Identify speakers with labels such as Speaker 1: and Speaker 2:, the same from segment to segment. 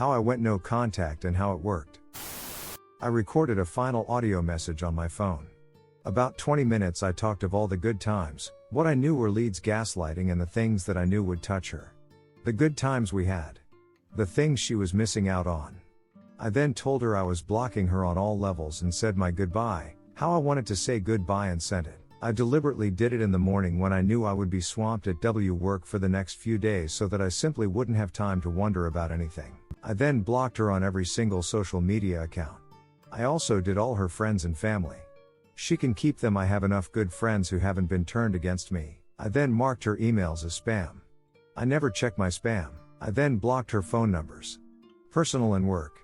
Speaker 1: how I went no contact and how it worked. I recorded a final audio message on my phone. About 20 minutes I talked of all the good times, what I knew were Leeds gaslighting and the things that I knew would touch her. The good times we had. The things she was missing out on. I then told her I was blocking her on all levels and said my goodbye, how I wanted to say goodbye and sent it. I deliberately did it in the morning when I knew I would be swamped at work for the next few days so that I simply wouldn't have time to wonder about anything. I then blocked her on every single social media account. I also did all her friends and family. She can keep them. I have enough good friends who haven't been turned against me. I then marked her emails as spam. I never check my spam. I then blocked her phone numbers. Personal and work.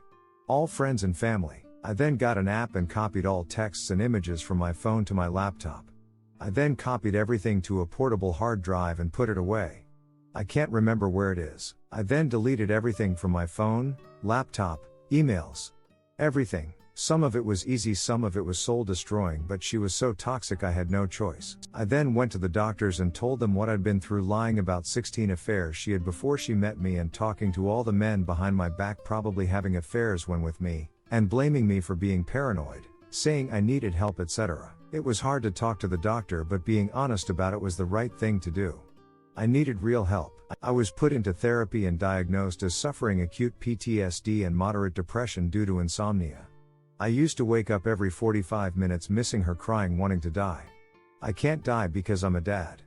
Speaker 1: All friends and family. I then got an app and copied all texts and images from my phone to my laptop. I then copied everything to a portable hard drive and put it away. I can't remember where it is. I then deleted everything from my phone, laptop, emails. Everything. Some of it was easy, some of it was soul destroying, but she was so toxic I had no choice. I then went to the doctors and told them what I'd been through, lying about 16 affairs she had before she met me and talking to all the men behind my back probably having affairs when with me, and blaming me for being paranoid, saying I needed help, etc. It was hard to talk to the doctor, but being honest about it was the right thing to do. I needed real help. I was put into therapy and diagnosed as suffering acute PTSD and moderate depression due to insomnia. I used to wake up every 45 minutes missing her, crying, wanting to die. I can't die because I'm a dad.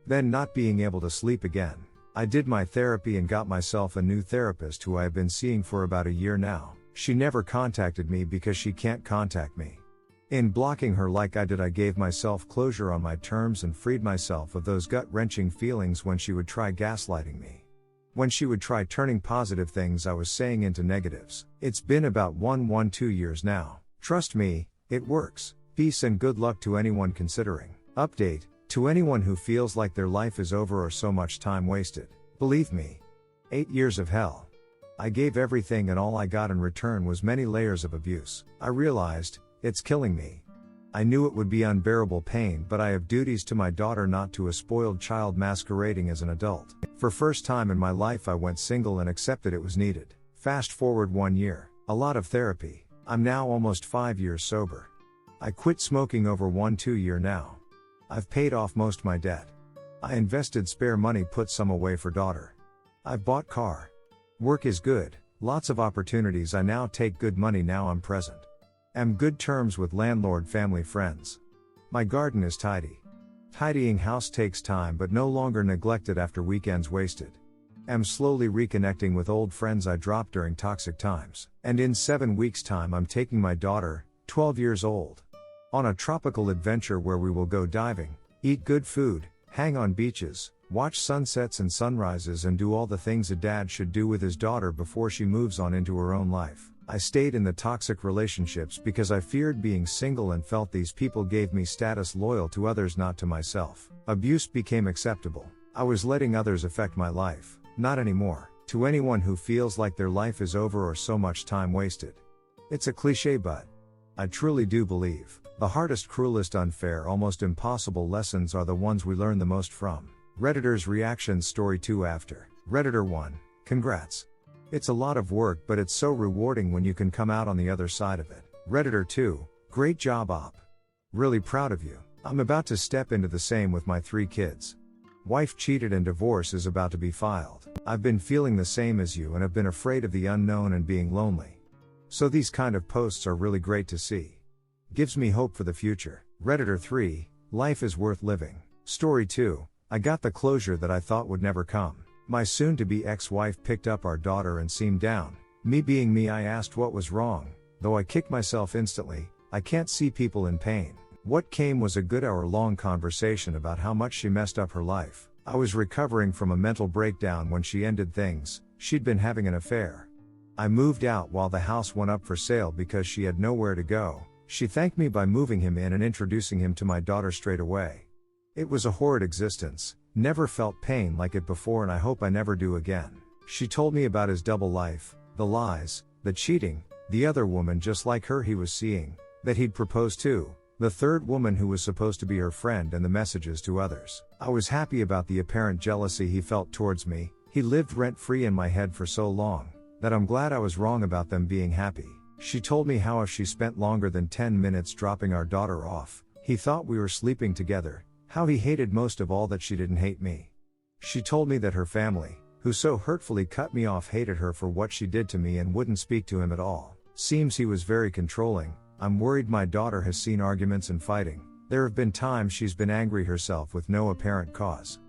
Speaker 1: Then not being able to sleep again. I did my therapy and got myself a new therapist who I have been seeing for about a year now. She never contacted me because she can't contact me. In blocking her like I did, I gave myself closure on my terms and freed myself of those gut-wrenching feelings when she would try gaslighting me. When she would try turning positive things I was saying into negatives. It's been about 2 years now. Trust me, it works. Peace and good luck to anyone considering. Update, to anyone who feels like their life is over or so much time wasted. Believe me. 8 years of hell. I gave everything and all I got in return was many layers of abuse. I realized, it's killing me. I knew it would be unbearable pain, but I have duties to my daughter, not to a spoiled child masquerading as an adult. For first time in my life I went single and accepted it was needed. Fast forward 1 year. A lot of therapy. I'm now almost 5 years sober. I quit smoking over 2 year now. I've paid off most my debt. I invested spare money, put some away for daughter. I've bought car. Work is good. Lots of opportunities. I now take good money, now I'm present. Am good terms with landlord, family, friends. My garden is tidy. Tidying house takes time but no longer neglected after weekends wasted. Am slowly reconnecting with old friends I dropped during toxic times. And in 7 weeks time I'm taking my daughter, 12 years old, on a tropical adventure where we will go diving, eat good food, hang on beaches, watch sunsets and sunrises and do all the things a dad should do with his daughter before she moves on into her own life. I stayed in the toxic relationships because I feared being single and felt these people gave me status, loyal to others, not to myself. Abuse became acceptable. I was letting others affect my life. Not anymore. To anyone who feels like their life is over or so much time wasted. It's a cliche, but I truly do believe the hardest, cruelest, unfair, almost impossible lessons are the ones we learn the most from. Redditor's reactions. Story 2 after. Redditor 1. Congrats. It's a lot of work, but it's so rewarding when you can come out on the other side of it. Redditor 2. Great job, op. Really proud of you. I'm about to step into the same with my 3 kids. Wife cheated and divorce is about to be filed. I've been feeling the same as you and have been afraid of the unknown and being lonely. So these kind of posts are really great to see. Gives me hope for the future. Redditor 3. Life is worth living. Story 2. I got the closure that I thought would never come. My soon-to-be ex-wife picked up our daughter and seemed down. Me being me, I asked what was wrong. Though I kicked myself instantly, I can't see people in pain. What came was a good hour-long conversation about how much she messed up her life. I was recovering from a mental breakdown when she ended things. She'd been having an affair. I moved out while the house went up for sale because she had nowhere to go. She thanked me by moving him in and introducing him to my daughter straight away. It was a horrid existence. Never felt pain like it before and I hope I never do again. She told me about his double life, the lies, the cheating, the other woman just like her he was seeing, that he'd proposed to, the third woman who was supposed to be her friend, and the messages to others. I was happy about the apparent jealousy he felt towards me. He lived rent-free in my head for so long, that I'm glad I was wrong about them being happy. She told me how if she spent longer than 10 minutes dropping our daughter off, he thought we were sleeping together, how he hated most of all that she didn't hate me. She told me that her family, who so hurtfully cut me off, hated her for what she did to me and wouldn't speak to him at all. Seems he was very controlling. I'm worried my daughter has seen arguments and fighting. There have been times she's been angry herself with no apparent cause.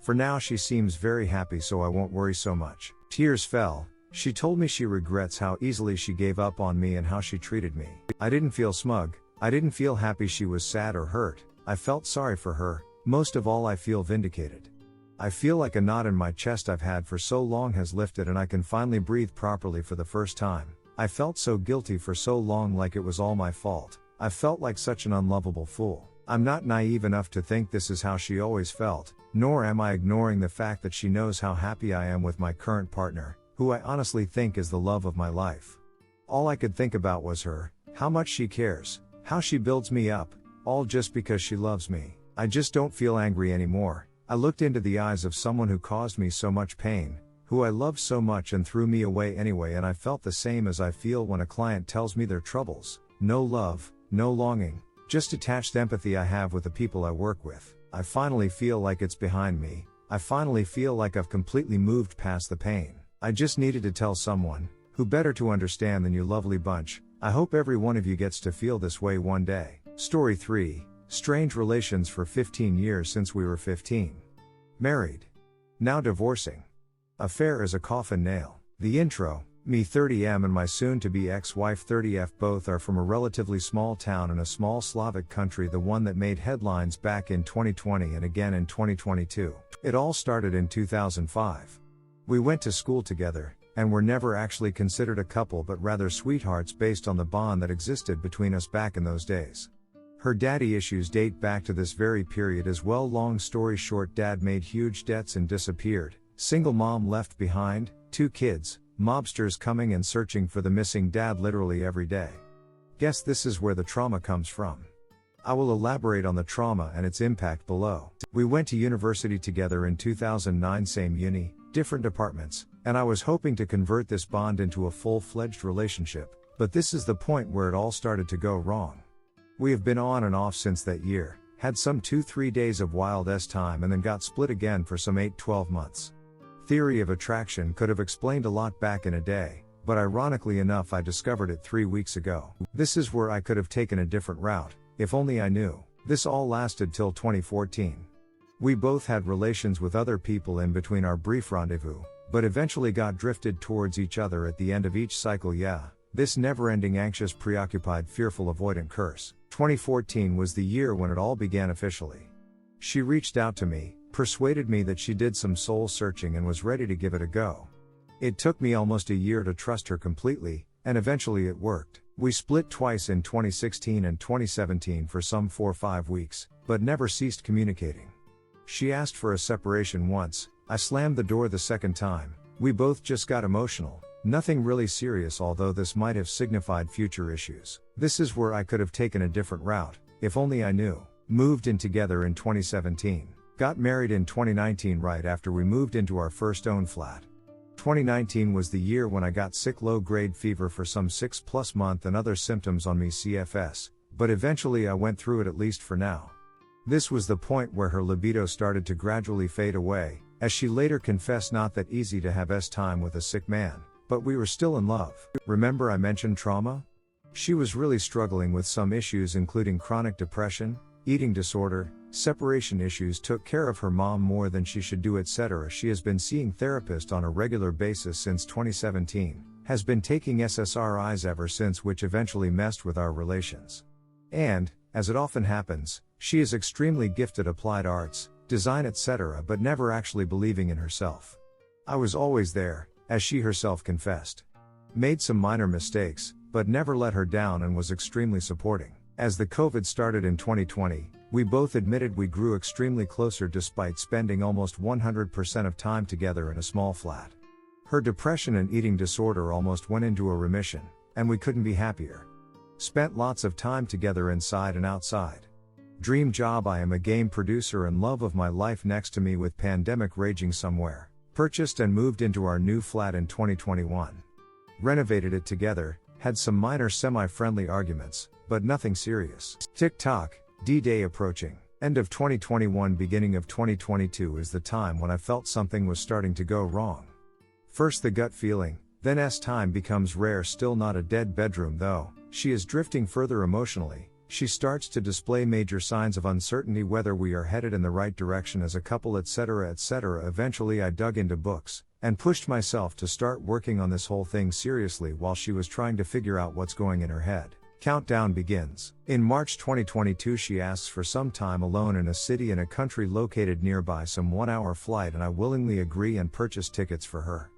Speaker 1: For now she seems very happy, so I won't worry so much. Tears fell. She told me she regrets how easily she gave up on me and how she treated me. I didn't feel smug. I didn't feel happy she was sad or hurt. I felt sorry for her. Most of all, I feel vindicated. I feel like a knot in my chest I've had for so long has lifted and I can finally breathe properly for the first time. I felt so guilty for so long, like it was all my fault. I felt like such an unlovable fool. I'm not naive enough to think this is how she always felt, nor am I ignoring the fact that she knows how happy I am with my current partner, who I honestly think is the love of my life. All I could think about was her, how much she cares, how she builds me up, all just because she loves me. I just don't feel angry anymore. I looked into the eyes of someone who caused me so much pain, who I loved so much and threw me away anyway, and I felt the same as I feel when a client tells me their troubles. No love, no longing, just detached empathy I have with the people I work with. I finally feel like it's behind me. I finally feel like I've completely moved past the pain. I just needed to tell someone, who better to understand than you lovely bunch. I hope every one of you gets to feel this way one day. Story 3. Strange relations for 15 years since we were 15. Married. Now divorcing. Affair is a coffin nail. The intro. Me 30M and my soon-to-be ex-wife 30F both are from a relatively small town in a small Slavic country, the one that made headlines back in 2020 and again in 2022. It all started in 2005. We went to school together, and were never actually considered a couple but rather sweethearts based on the bond that existed between us back in those days. Her daddy issues date back to this very period as well. Long story short, dad made huge debts and disappeared. Single mom left behind, 2 kids, mobsters coming and searching for the missing dad literally every day. Guess this is where the trauma comes from. I will elaborate on the trauma and its impact below. We went to university together in 2009, same uni, different departments, and I was hoping to convert this bond into a full-fledged relationship, but this is the point where it all started to go wrong. We have been on and off since that year, had some 2-3 days of wild time and then got split again for some 8-12 months. Theory of attraction could have explained a lot back in a day, but ironically enough I discovered it 3 weeks ago. This is where I could have taken a different route, if only I knew. This all lasted till 2014. We both had relations with other people in between our brief rendezvous, but eventually got drifted towards each other at the end of each cycle. This never-ending anxious, preoccupied, fearful, avoidant curse. 2014 was the year when it all began officially. She reached out to me, persuaded me that she did some soul searching and was ready to give it a go. It took me almost a year to trust her completely, and eventually it worked. We split twice in 2016 and 2017 for some 4-5 weeks, but never ceased communicating. She asked for a separation once, I slammed the door the second time. We both just got emotional. Nothing really serious, although this might have signified future issues. This is where I could have taken a different route, if only I knew. Moved in together in 2017. Got married in 2019 right after we moved into our first own flat. 2019 was the year when I got sick, low-grade fever for some 6+ months and other symptoms on me CFS, but eventually I went through it, at least for now. This was the point where her libido started to gradually fade away, as she later confessed not that easy to have time with a sick man. But we were still in love. Remember I mentioned trauma? She was really struggling with some issues including chronic depression, eating disorder, separation issues, took care of her mom more than she should do, etc. She has been seeing therapists on a regular basis since 2017, has been taking SSRIs ever since, which eventually messed with our relations. And, as it often happens, she is extremely gifted applied arts, design, etc., but never actually believing in herself. I was always there, as she herself confessed. Made some minor mistakes, but never let her down and was extremely supporting. As the COVID started in 2020, we both admitted we grew extremely closer despite spending almost 100% of time together in a small flat. Her depression and eating disorder almost went into a remission, and we couldn't be happier. Spent lots of time together inside and outside. Dream job: I am a game producer and love of my life next to me with pandemic raging somewhere. Purchased and moved into our new flat in 2021. renovated it together, had some minor semi-friendly arguments, but nothing serious. Tick-tock, D-Day approaching. End of 2021, beginning of 2022 is the time when I felt something was starting to go wrong. First the gut feeling, then as time becomes rare, still not a dead bedroom though, she is drifting further emotionally. She starts to display major signs of uncertainty whether we are headed in the right direction as a couple, etc. etc. Eventually I dug into books, and pushed myself to start working on this whole thing seriously while she was trying to figure out what's going in her head. Countdown begins. In March 2022 she asks for some time alone in a city in a country located nearby, some 1-hour flight, and I willingly agree and purchase tickets for her.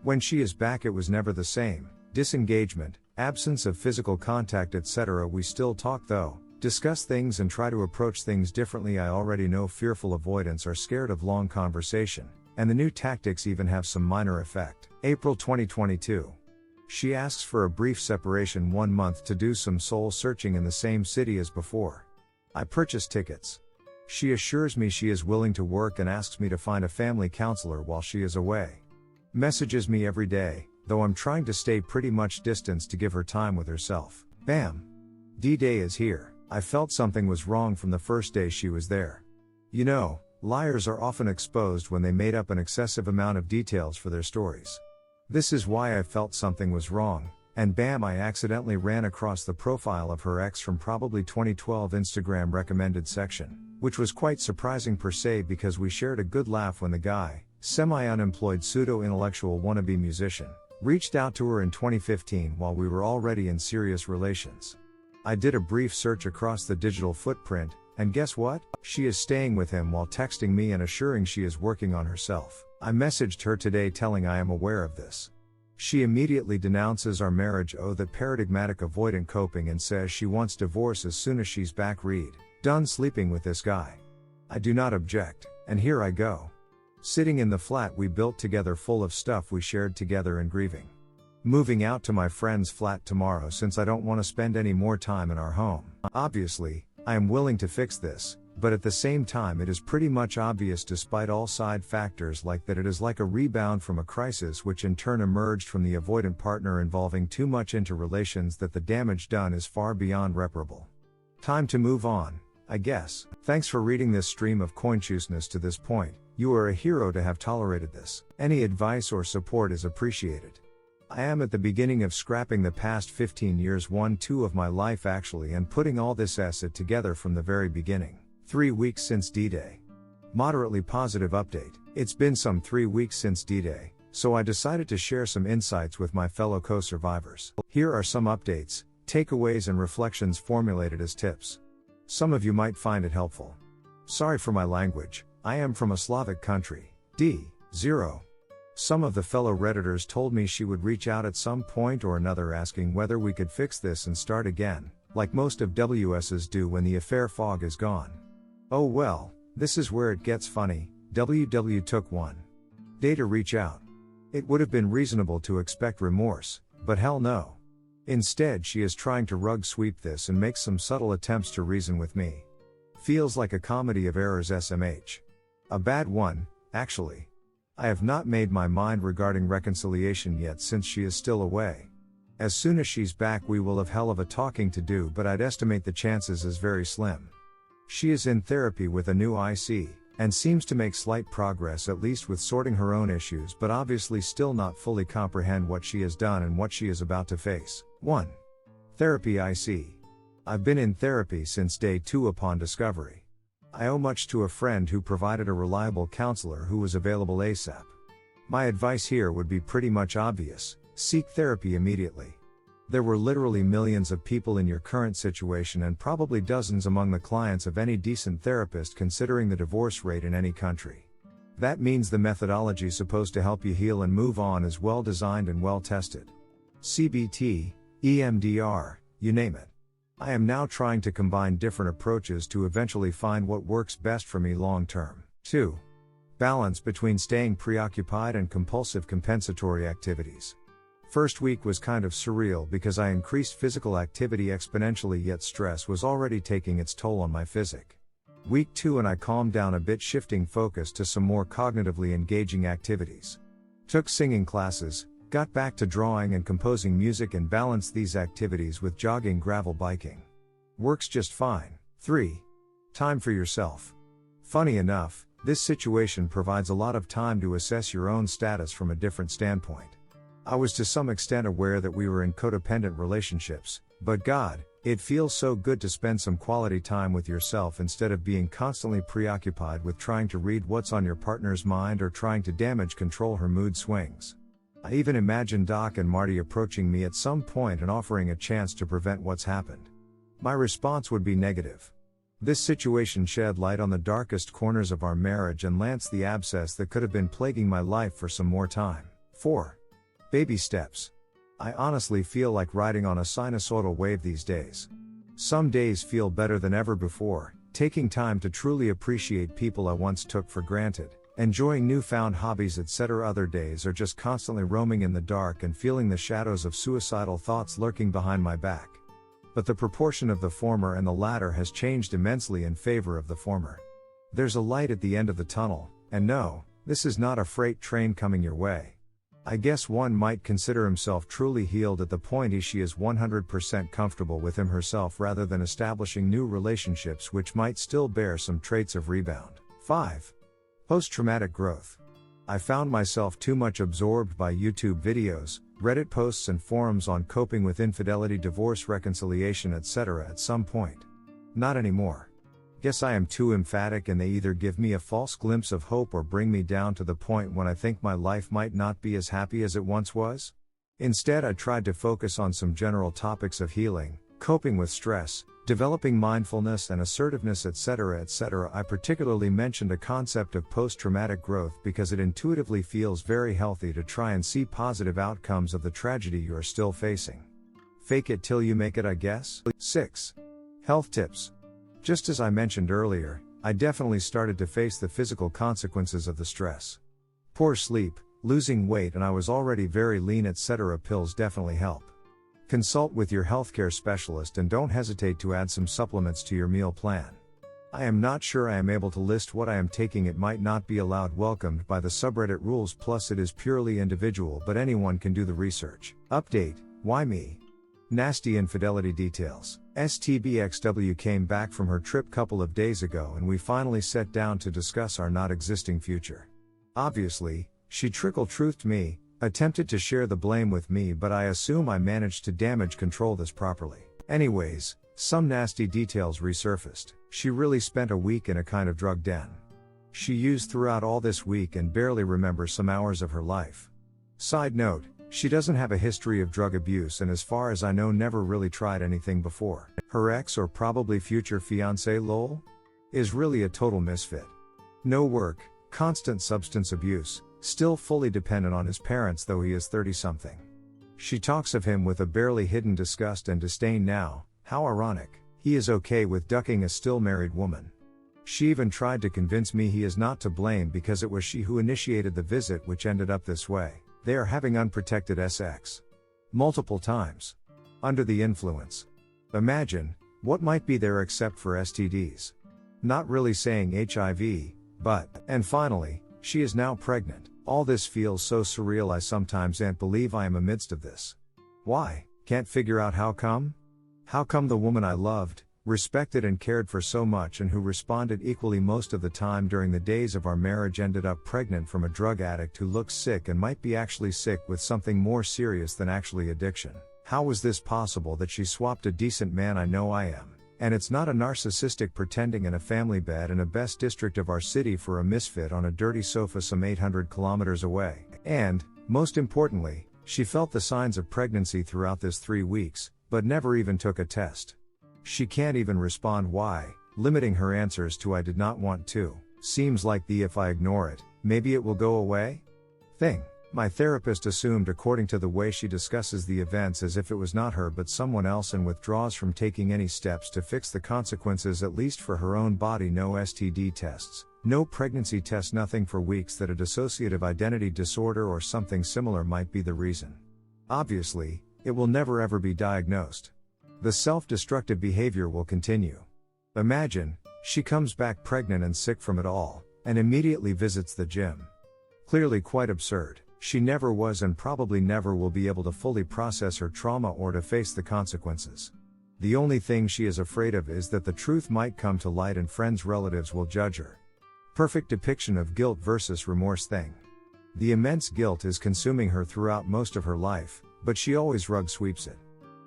Speaker 1: When she is back it was never the same. Disengagement, absence of physical contact, etc. We still talk though, discuss things and try to approach things differently. I already know fearful avoidance or scared of long conversation, and the new tactics even have some minor effect. April 2022. She asks for a brief separation 1 month to do some soul searching in the same city as before. I purchase tickets. She assures me she is willing to work and asks me to find a family counselor while she is away. Messages me every day, though I'm trying to stay pretty much distanced to give her time with herself. Bam! D-Day is here. I felt something was wrong from the first day she was there. You know, liars are often exposed when they made up an excessive amount of details for their stories. This is why I felt something was wrong, and bam, I accidentally ran across the profile of her ex from probably 2012 Instagram recommended section, which was quite surprising per se because we shared a good laugh when the guy, semi-unemployed pseudo-intellectual wannabe musician, reached out to her in 2015 while we were already in serious relations. I did a brief search across the digital footprint, and guess what? She is staying with him while texting me and assuring she is working on herself. I messaged her today telling I am aware of this. She immediately denounces our marriage, that paradigmatic avoidant coping, and says she wants divorce as soon as she's back. Read, done sleeping with this guy. I do not object, and here I go. Sitting in the flat we built together full of stuff we shared together and grieving. Moving out to my friend's flat tomorrow since I don't want to spend any more time in our home. Obviously, I am willing to fix this, but at the same time it is pretty much obvious despite all side factors like that it is like a rebound from a crisis which in turn emerged from the avoidant partner involving too much interrelations that the damage done is far beyond reparable. Time to move on, I guess. Thanks for reading this stream of consciousness to this point. You are a hero to have tolerated this. Any advice or support is appreciated. I am at the beginning of scrapping the past 15 years 1-2 of my life actually and putting all this asset together from the very beginning. 3 weeks since D-Day. Moderately positive update. It's been some 3 weeks since D-Day, so I decided to share some insights with my fellow co-survivors. Here are some updates, takeaways and reflections formulated as tips. Some of you might find it helpful. Sorry for my language, I am from a Slavic country. D0. Some of the fellow Redditors told me she would reach out at some point or another asking whether we could fix this and start again, like most of WS's do when the affair fog is gone. Oh well, this is where it gets funny. WW took 1 day to reach out. It would have been reasonable to expect remorse, but hell no. Instead she is trying to rug sweep this and makes some subtle attempts to reason with me. Feels like a comedy of errors SMH. A bad one, actually. I have not made my mind regarding reconciliation yet since she is still away. As soon as she's back we will have hell of a talking to do, but I'd estimate the chances as very slim. She is in therapy with a new IC, and seems to make slight progress at least with sorting her own issues, but obviously still not fully comprehend what she has done and what she is about to face. 1. Therapy IC. I've been in therapy since day 2 upon discovery. I owe much to a friend who provided a reliable counselor who was available ASAP. My advice here would be pretty much obvious: seek therapy immediately. There were literally millions of people in your current situation and probably dozens among the clients of any decent therapist considering the divorce rate in any country. That means the methodology supposed to help you heal and move on is well designed and well tested. CBT, EMDR, you name it. I am now trying to combine different approaches to eventually find what works best for me long term. 2. Balance between staying preoccupied and compulsive compensatory activities. First week was kind of surreal because I increased physical activity exponentially, yet stress was already taking its toll on my physique. Week 2 and I calmed down a bit, shifting focus to some more cognitively engaging activities. Took singing classes, Got back to drawing and composing music and balanced these activities with jogging, gravel biking. Works just fine. 3. Time for yourself. Funny enough, this situation provides a lot of time to assess your own status from a different standpoint. I was to some extent aware that we were in codependent relationships, but God, it feels so good to spend some quality time with yourself instead of being constantly preoccupied with trying to read what's on your partner's mind or trying to damage control her mood swings. I even imagine Doc and Marty approaching me at some point and offering a chance to prevent what's happened. My response would be negative. This situation shed light on the darkest corners of our marriage and lanced the abscess that could have been plaguing my life for some more time. 4. Baby steps. I honestly feel like riding on a sinusoidal wave these days. Some days feel better than ever before, taking time to truly appreciate people I once took for granted, enjoying newfound hobbies, etc. Other days are just constantly roaming in the dark and feeling the shadows of suicidal thoughts lurking behind my back. But the proportion of the former and the latter has changed immensely in favor of the former. There's a light at the end of the tunnel, and no, this is not a freight train coming your way. I guess one might consider himself truly healed at the point she is 100% comfortable with him herself rather than establishing new relationships which might still bear some traits of rebound. 5. Post-traumatic growth. I found myself too much absorbed by YouTube videos, Reddit posts and forums on coping with infidelity, divorce, reconciliation, etc. at some point. Not anymore. Guess I am too emphatic and they either give me a false glimpse of hope or bring me down to the point when I think my life might not be as happy as it once was. Instead, I tried to focus on some general topics of healing, coping with stress, developing mindfulness and assertiveness, etc. etc. I particularly mentioned a concept of post-traumatic growth because it intuitively feels very healthy to try and see positive outcomes of the tragedy you are still facing. Fake it till you make it, I guess. 6. Health tips. Just as I mentioned earlier, I definitely started to face the physical consequences of the stress. Poor sleep, losing weight, and I was already very lean, etc. Pills definitely help. Consult with your healthcare specialist and don't hesitate to add some supplements to your meal plan. I am not sure I am able to list what I am taking. It might not be allowed welcomed by the subreddit rules, plus it is purely individual, but anyone can do the research. Update, why me? Nasty infidelity details. STBXW came back from her trip couple of days ago and we finally sat down to discuss our not existing future. Obviously, she trickle-truthed me, attempted to share the blame with me, but I assume I managed to damage control this properly. Anyways, some nasty details resurfaced. She really spent a week in a kind of drug den. She used throughout all this week and barely remembers some hours of her life. Side note, she doesn't have a history of drug abuse and as far as I know never really tried anything before. Her ex, or probably future fiancé lol, is really a total misfit. No work, constant substance abuse, still fully dependent on his parents though he is 30-something. She talks of him with a barely hidden disgust and disdain now. How ironic. He is okay with ducking a still married woman. She even tried to convince me he is not to blame because it was she who initiated the visit which ended up this way. They are having unprotected sex. Multiple times. Under the influence. Imagine, what might be there except for STDs? Not really saying HIV, but, and finally, she is now pregnant. All this feels so surreal I sometimes can't believe I am amidst of this. Why? Can't figure out how come? How come the woman I loved, respected and cared for so much and who responded equally most of the time during the days of our marriage ended up pregnant from a drug addict who looks sick and might be actually sick with something more serious than actually addiction? How was this possible that she swapped a decent man I know I am, and it's not a narcissistic pretending in a family bed in a best district of our city for a misfit on a dirty sofa some 800 kilometers away? And, most importantly, she felt the signs of pregnancy throughout this 3 weeks, but never even took a test. She can't even respond why, limiting her answers to I did not want to. Seems like the if I ignore it, maybe it will go away thing. My therapist assumed according to the way she discusses the events as if it was not her but someone else and withdraws from taking any steps to fix the consequences at least for her own body. No STD tests, no pregnancy tests, nothing for weeks that a dissociative identity disorder or something similar might be the reason. Obviously, it will never ever be diagnosed. The self-destructive behavior will continue. Imagine, she comes back pregnant and sick from it all, and immediately visits the gym. Clearly quite absurd. She never was and probably never will be able to fully process her trauma or to face the consequences. The only thing she is afraid of is that the truth might come to light and friends' relatives will judge her. Perfect depiction of guilt versus remorse thing. The immense guilt is consuming her throughout most of her life, but she always rug sweeps it.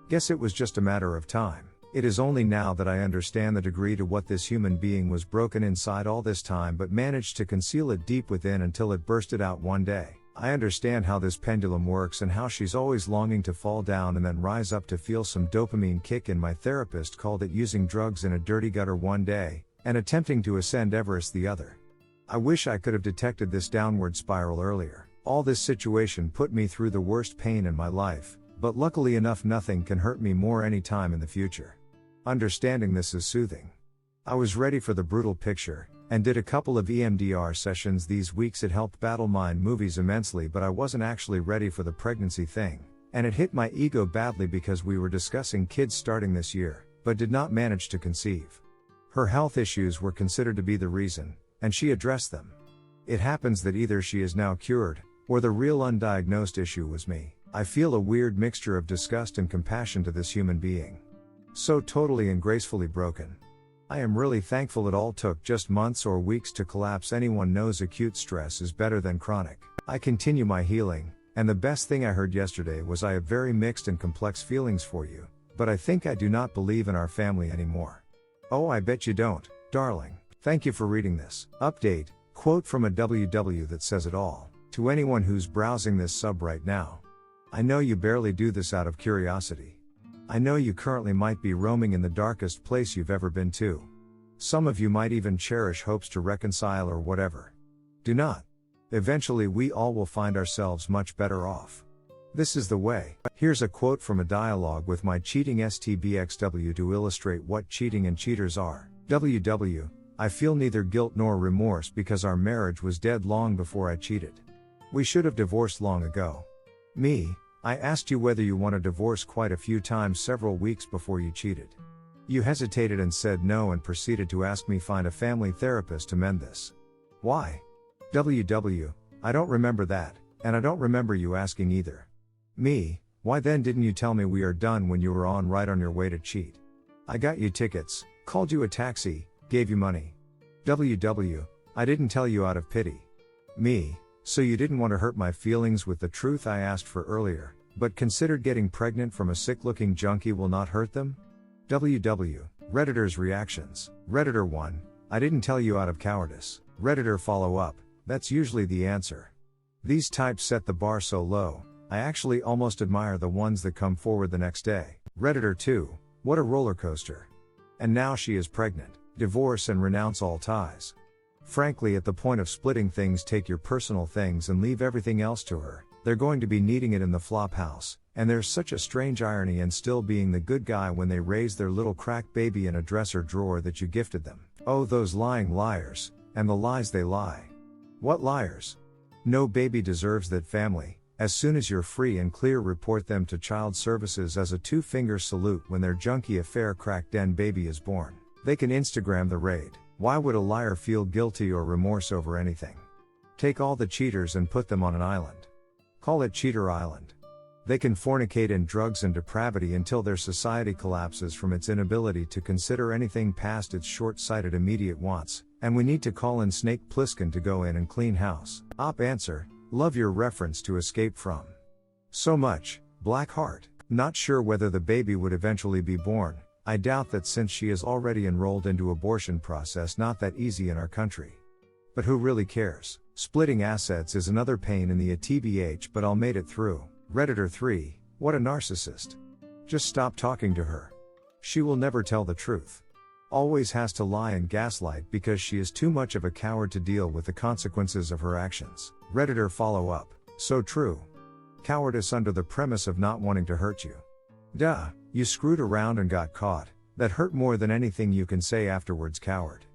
Speaker 1: Guess it was just a matter of time. It is only now that I understand the degree to what this human being was broken inside all this time but managed to conceal it deep within until it bursted out one day. I understand how this pendulum works and how she's always longing to fall down and then rise up to feel some dopamine kick, and my therapist called it using drugs in a dirty gutter one day, and attempting to ascend Everest the other. I wish I could have detected this downward spiral earlier. All this situation put me through the worst pain in my life, but luckily enough nothing can hurt me more any time in the future. Understanding this is soothing. I was ready for the brutal picture, and did a couple of EMDR sessions these weeks. It helped battle mind movies immensely, but I wasn't actually ready for the pregnancy thing, and it hit my ego badly because we were discussing kids starting this year, but did not manage to conceive. Her health issues were considered to be the reason, and she addressed them. It happens that either she is now cured, or the real undiagnosed issue was me. I feel a weird mixture of disgust and compassion to this human being. So totally and gracefully broken. I am really thankful it all took just months or weeks to collapse. Anyone knows acute stress is better than chronic. I continue my healing, and the best thing I heard yesterday was I have very mixed and complex feelings for you, but I think I do not believe in our family anymore. Oh, I bet you don't, darling. Thank you for reading this. Update, quote from a WW that says it all. To anyone who's browsing this sub right now. I know you barely do this out of curiosity. I know you currently might be roaming in the darkest place you've ever been to. Some of you might even cherish hopes to reconcile or whatever. Do not. Eventually we all will find ourselves much better off. This is the way. Here's a quote from a dialogue with my cheating STBXW to illustrate what cheating and cheaters are. WW, I feel neither guilt nor remorse because our marriage was dead long before I cheated. We should have divorced long ago. Me, I asked you whether you want a divorce quite a few times several weeks before you cheated. You hesitated and said no and proceeded to ask me find a family therapist to mend this. Why? WW, I don't remember that, and I don't remember you asking either. Me, why then didn't you tell me we are done when you were right on your way to cheat? I got you tickets, called you a taxi, gave you money. WW, I didn't tell you out of pity. Me, so you didn't want to hurt my feelings with the truth I asked for earlier, but considered getting pregnant from a sick-looking junkie will not hurt them? WW, Redditor's reactions. Redditor 1, I didn't tell you out of cowardice. Redditor follow up, that's usually the answer. These types set the bar so low, I actually almost admire the ones that come forward the next day. Redditor 2, what a roller coaster. And now she is pregnant. Divorce and renounce all ties. Frankly, at the point of splitting things, take your personal things and leave everything else to her. They're going to be needing it in the flop house, and there's such a strange irony in still being the good guy when they raise their little crack baby in a dresser drawer that you gifted them. Oh, those lying liars, and the lies they lie. What liars? No baby deserves that family. As soon as you're free and clear, report them to child services as a two-finger salute when their junkie affair crack den baby is born. They can Instagram the raid. Why would a liar feel guilty or remorse over anything? Take all the cheaters and put them on an island. Call it Cheater Island. They can fornicate in drugs and depravity until their society collapses from its inability to consider anything past its short-sighted immediate wants, and we need to call in Snake Plissken to go in and clean house. Op answer, love your reference to Escape From. So much, Black Heart. Not sure whether the baby would eventually be born. I doubt that since she is already enrolled into abortion process, not that easy in our country. But who really cares? Splitting assets is another pain in the TBH, but I'll made it through. Redditor 3, what a narcissist. Just stop talking to her. She will never tell the truth. Always has to lie and gaslight because she is too much of a coward to deal with the consequences of her actions. Redditor follow up, so true. Cowardice under the premise of not wanting to hurt you. Duh, you screwed around and got caught. That hurt more than anything you can say afterwards, coward.